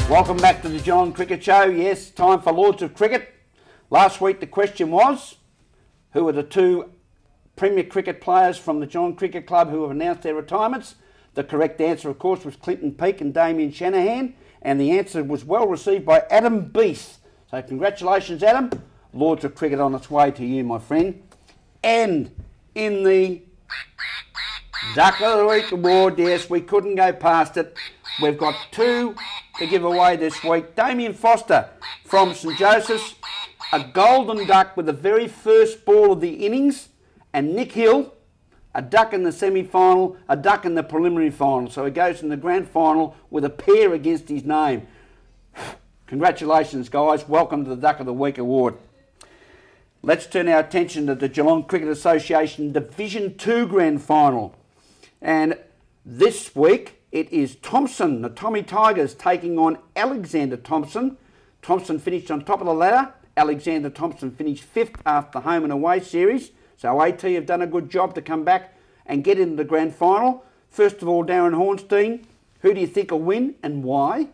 Welcome back to the Geelong Cricket Show. Yes, time for Lords of Cricket. Last week the question was, who are the two Premier Cricket players from the Geelong Cricket Club who have announced their retirements? The correct answer, of course, was Clinton Peake and Damien Shanahan, and the answer was well received by Adam Beath. So congratulations, Adam. Lords of Cricket on its way to you, my friend. And in the Duck of the Week award, yes, we couldn't go past it. We've got two to give away this week. Damien Foster from St Joseph's, a golden duck with the very first ball of the innings, and Nick Hill, a duck in the semi-final, a duck in the preliminary final. So he goes in the grand final with a pair against his name. Congratulations, guys. Welcome to the Duck of the Week award. Let's turn our attention to the Geelong Cricket Association Division 2 Grand Final. And this week, it is Thompson, the Tommy Tigers, taking on Alexander Thompson. Thompson finished on top of the ladder. Alexander Thompson finished 5th after the home and away series. So AT have done a good job to come back and get into the grand final. First of all, Darren Hauenstein, who do you think will win and why?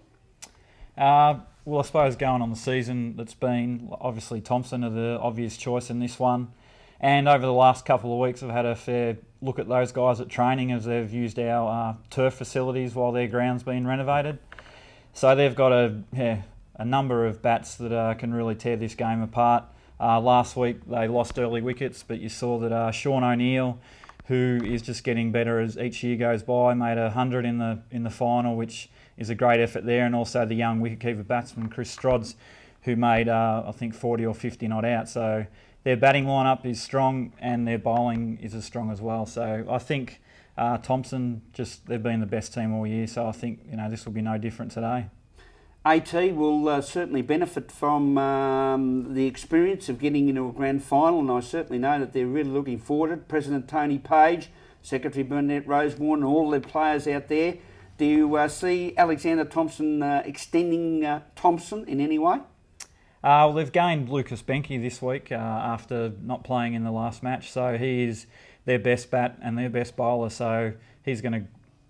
Well, I suppose going on the season, that's been obviously Thompson are the obvious choice in this one. And over the last couple of weeks, I've had a fair look at those guys at training as they've used our turf facilities while their ground's been renovated. So they've got a number of bats that can really tear this game apart. Last week they lost early wickets, but you saw that Sean O'Neill, who is just getting better as each year goes by, made 100 in the final, which is a great effort there, and also the young wicketkeeper batsman Chris Strods, who made I think 40 or 50 not out. So their batting lineup is strong and their bowling is as strong as well. So I think Thompson, they've been the best team all year. So I think this will be no different today. AT will certainly benefit from the experience of getting into a grand final, and I certainly know that they're really looking forward to it. President Tony Page, Secretary Bernadette Rosewarne, and all their players out there. Do you see Alexander Thompson extending Thompson in any way? Well, they've gained Lucas Benke this week after not playing in the last match, so he is their best bat and their best bowler, so he's going to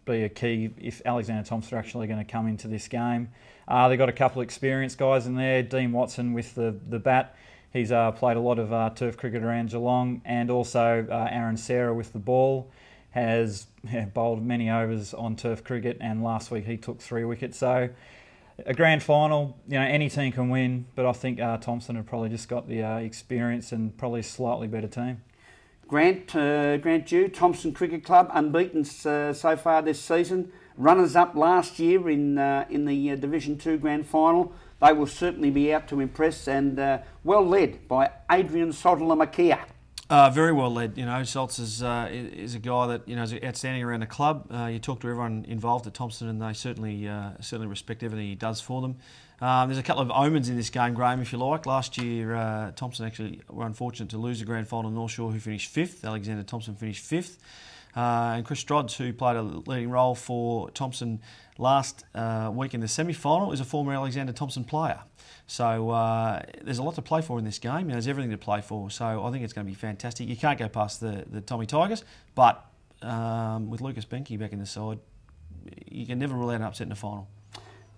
be a key if Alexander Thompson are actually going to come into this game. They've got a couple of experienced guys in there. Dean Watson with the bat. He's played a lot of turf cricket around Geelong, and also Aaron Sarah with the ball has bowled many overs on turf cricket, and last week he took 3 wickets. So a grand final, any team can win, but I think Thompson have probably just got the experience and probably a slightly better team. Grant Dew, Thompson Cricket Club, unbeaten so far this season. Runners-up last year in the Division 2 Grand Final. They will certainly be out to impress, and well led by Adrian Sotolamakia. Very well led. Salts is a guy that is outstanding around the club. You talk to everyone involved at Thompson, and they certainly respect everything he does for them. There's a couple of omens in this game, Graham, if you like. Last year, Thompson actually were unfortunate to lose the grand final in North Shore, who finished 5th. Alexander Thompson finished 5th. And Chris Strods, who played a leading role for Thompson last week in the semi-final, is a former Alexander Thompson player. So there's a lot to play for in this game. There's everything to play for. So I think it's going to be fantastic. You can't go past the Tommy Tigers, but with Lucas Benke back in the side, you can never rule out an upset in the final.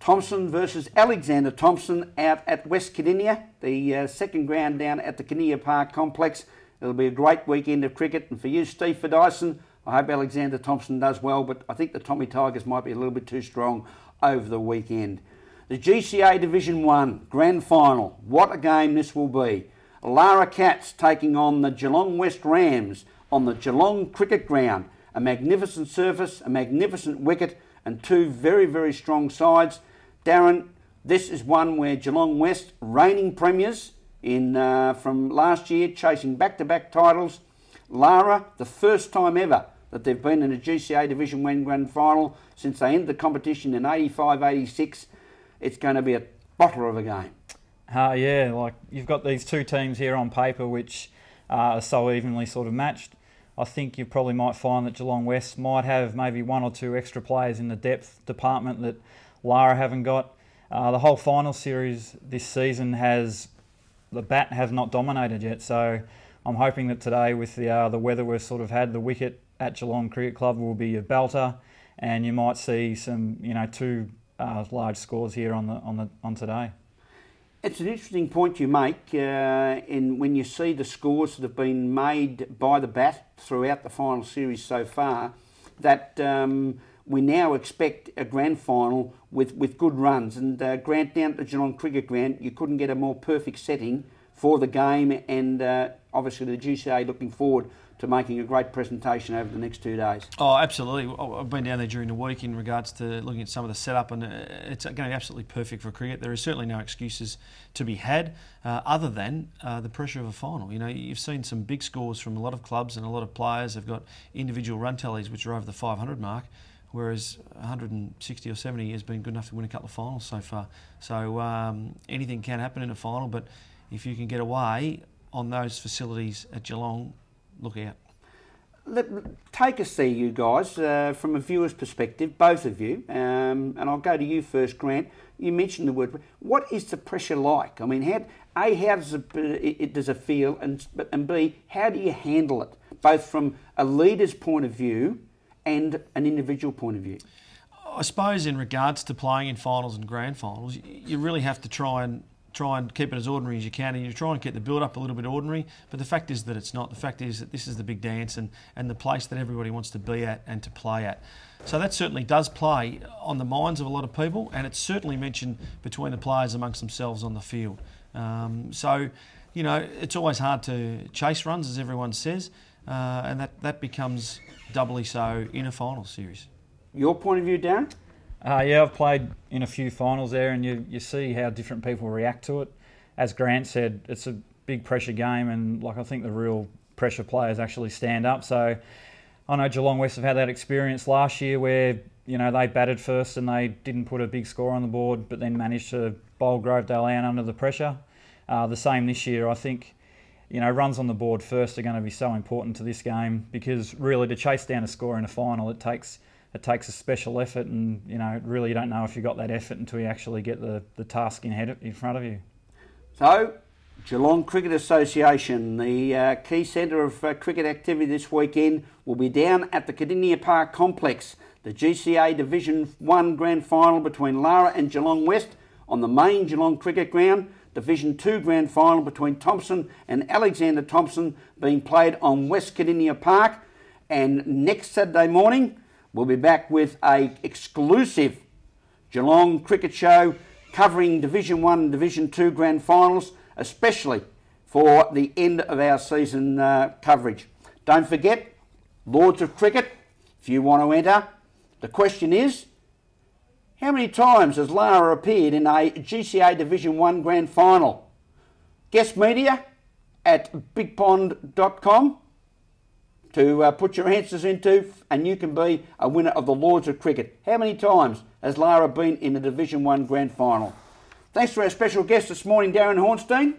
Thompson versus Alexander Thompson out at West Cadinia, the second ground down at the Cadinia Park complex. It'll be a great weekend of cricket, and for you, Steve Dyson, I hope Alexander Thompson does well, but I think the Tommy Tigers might be a little bit too strong over the weekend. The GCA Division 1 Grand Final. What a game this will be. Lara Cats taking on the Geelong West Rams on the Geelong Cricket Ground. A magnificent surface, a magnificent wicket, and two very, very strong sides. Darren, this is one where Geelong West, reigning premiers from last year, chasing back-to-back titles. Lara, the first time ever that they've been in a GCA Division 1 Grand Final since they entered the competition in 85-86. It's going to be a bottler of a game. Yeah, you've got these two teams here on paper which are so evenly sort of matched. I think you probably might find that Geelong West might have maybe 1 or 2 extra players in the depth department that Lara haven't got. The whole final series this season the bat has not dominated yet, so I'm hoping that today with the weather we've sort of had, the wicket at Geelong Cricket Club will be a belter, and you might see some, 2 large scores here on today. It's an interesting point you make when you see the scores that have been made by the bat throughout the final series so far, that we now expect a grand final with good runs. And Grant, down at the Geelong Cricket Ground, you couldn't get a more perfect setting for the game, and obviously the GCA looking forward to making a great presentation over the next 2 days. Oh, absolutely. I've been down there during the week in regards to looking at some of the setup, and it's going to be absolutely perfect for cricket. There is certainly no excuses to be had other than the pressure of a final. You know, you've seen some big scores from a lot of clubs, and a lot of players have got individual run tallies which are over the 500 mark, whereas 160 or 70 has been good enough to win a couple of finals so far. So anything can happen in a final, but if you can get away on those facilities at Geelong, look out. Take us there, you guys, from a viewer's perspective, both of you, and I'll go to you first, Grant. You mentioned the word. What is the pressure like? I mean, how does it feel, and B, how do you handle it, both from a leader's point of view and an individual point of view? I suppose in regards to playing in finals and grand finals, you really have to try and keep it as ordinary as you can, and you try and keep the build-up a little bit ordinary, but the fact is that it's not. The fact is that this is the big dance and the place that everybody wants to be at and to play at. So that certainly does play on the minds of a lot of people, and it's certainly mentioned between the players amongst themselves on the field. So, you know, it's always hard to chase runs, as everyone says, and that becomes doubly so in a final series. Your point of view, Darren? Yeah, I've played in a few finals there, and you see how different people react to it. As Grant said, it's a big pressure game, and I think the real pressure players actually stand up. So I know Geelong West have had that experience last year where, you know, they batted first and they didn't put a big score on the board, but then managed to bowl Grovedale out under the pressure. The same this year. I think, you know, runs on the board first are going to be so important to this game, because really to chase down a score in a final, it takes a special effort, and you know, really you don't know if you got that effort until you actually get the task in front of you. So, Geelong Cricket Association, the key centre of cricket activity this weekend, will be down at the Kardinia Park Complex. The GCA Division 1 Grand Final between Lara and Geelong West on the main Geelong Cricket Ground. Division 2 Grand Final between Thompson and Alexander Thompson being played on West Kardinia Park. And next Saturday morning, we'll be back with an exclusive Geelong cricket show covering Division 1 and Division 2 Grand Finals, especially for the end of our season coverage. Don't forget, Lords of Cricket, if you want to enter, the question is, how many times has Lara appeared in a GCA Division 1 Grand Final? Guest media at bigpond.com. to put your answers into, and you can be a winner of the Lords of Cricket. How many times has Lara been in the Division 1 Grand Final? Thanks to our special guest this morning, Darren Hauenstein.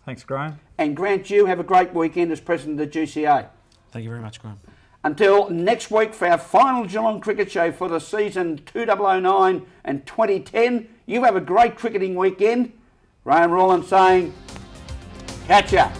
Thanks, Graham. And Grant, you have a great weekend as President of the GCA. Thank you very much, Graham. Until next week for our final Geelong Cricket Show for the season 2009 and 2010, you have a great cricketing weekend. Graham Rawlins saying, catch ya.